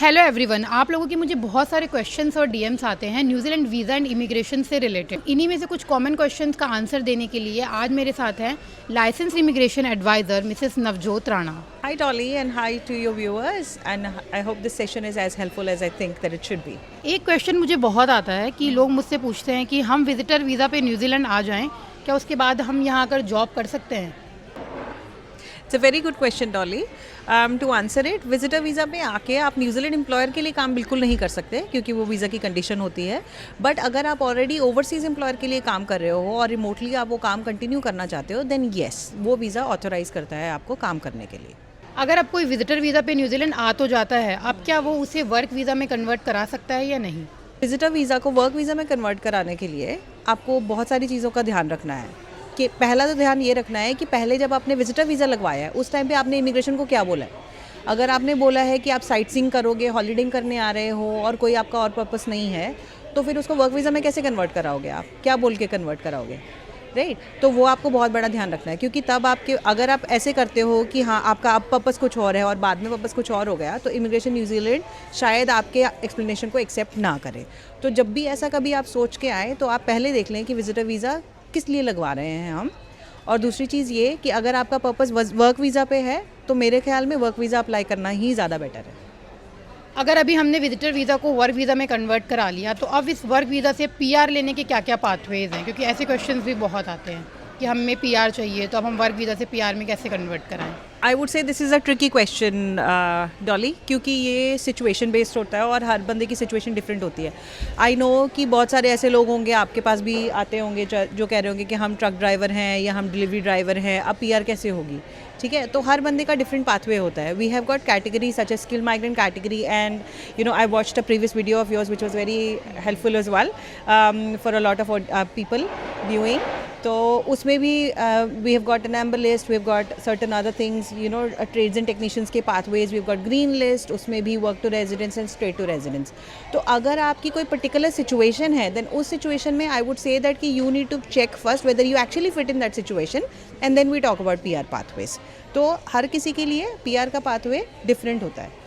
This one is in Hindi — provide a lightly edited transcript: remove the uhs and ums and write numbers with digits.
हेलो एवरीवन, आप लोगों के मुझे बहुत सारे क्वेश्चंस और डीएम्स आते हैं न्यूजीलैंड वीज़ा एंड इमिग्रेशन से रिलेटेड। इन्हीं में से कुछ कॉमन क्वेश्चंस का आंसर देने के लिए आज मेरे साथ हैं license immigration adviser Mrs Navjot Rana. Hi Dolly and hi to your viewers, and I hope this session is as helpful as I think that it should be. एक क्वेश्चन मुझे बहुत आता है कि लोग मुझसे पूछते हैं कि हम विजिटर वीज़ा पे न्यूजीलैंड आ जाएं, क्या उसके बाद हम यहाँ आकर जॉब कर सकते हैं? It's a very good question, Dolly. To answer it, visitor visa पे आके आप न्यूजीलैंड एम्प्लॉयर के लिए काम बिल्कुल नहीं कर सकते क्योंकि वो वीज़ा की कंडीशन होती है। बट अगर आप ऑलरेडी ओवरसीज़ एम्प्लॉयर के लिए काम कर रहे हो और रिमोटली आप वो काम कंटिन्यू करना चाहते हो, देन येस, वो वीज़ा ऑथोराइज़ करता है आपको काम करने के लिए। अगर अब कोई विजिटर वीज़ा पे न्यूजीलैंड आ तो जाता है, अब क्या वो उसे वर्क वीज़ा में कन्वर्ट करा सकता है या नहीं? विजिटर वीज़ा को वर्क वीज़ा में कन्वर्ट कराने के लिए आपको बहुत सारी चीज़ों का ध्यान रखना है। कि पहला तो ध्यान ये रखना है कि पहले जब आपने विजिटर वीज़ा लगवाया है उस टाइम पे आपने इमिग्रेशन को क्या बोला है। अगर आपने बोला है कि आप साइट सीइंग करोगे, हॉलीडेइंग करने आ रहे हो और कोई आपका और पर्पस नहीं है, तो फिर उसको वर्क वीज़ा में कैसे कन्वर्ट कराओगे? आप क्या बोल के कन्वर्ट कराओगे, राइट? तो वो आपको बहुत बड़ा ध्यान रखना है क्योंकि तब आपके अगर आप ऐसे करते हो कि हाँ आपका अब पर्पस कुछ और है और बाद में पर्पस कुछ और हो गया, तो इमिग्रेशन न्यूजीलैंड शायद आपके एक्सप्लेनेशन को एक्सेप्ट ना करे। तो जब भी ऐसा कभी आप सोच के आए तो आप पहले देख लें कि विजिटर वीज़ा किस लिए लगवा रहे हैं हम। और दूसरी चीज़ ये कि अगर आपका पर्पस वर्क वीज़ा पे है तो मेरे ख्याल में वर्क वीज़ा अप्लाई करना ही ज़्यादा बेटर है। अगर अभी हमने विजिटर वीज़ा को वर्क वीज़ा में कन्वर्ट करा लिया तो अब इस वर्क वीज़ा से पीआर लेने के क्या क्या पाथवेज हैं? क्योंकि ऐसे क्वेश्चंस भी बहुत आते हैं कि हमें पीआर चाहिए, तो अब हम वर्क वीज़ा से पीआर में कैसे कन्वर्ट कराएं? आई वुड से this is a tricky question Dolly, क्योंकि ये सिचुएशन बेस्ड होता है और हर बंदे की सिचुएशन डिफरेंट होती है। आई नो कि बहुत सारे ऐसे लोग होंगे आपके पास भी आते होंगे जो कह रहे होंगे कि हम ट्रक ड्राइवर हैं या हम डिलीवरी ड्राइवर हैं, अब पीआर कैसे होगी? ठीक है, तो हर बंदे का डिफरेंट पाथवे होता है। We have got category such a skill migrant category, and you know I watched a previous video of yours which was very helpful as well for a lot of people viewing. तो उसमें भी we have got an amber list, we have got certain other things, you know trades and technicians के pathways, we have got green list, उसमें भी work to residence and straight two residence. तो अगर आपकी कोई पर्टिकुलर सिचुएशन है देन उस सिचुएशन में आई वुड से दैट कि you need to check first whether you actually fit in that situation and then we talk about PR pathways. तो हर किसी के लिए पीआर का पाथवे डिफरेंट होता है।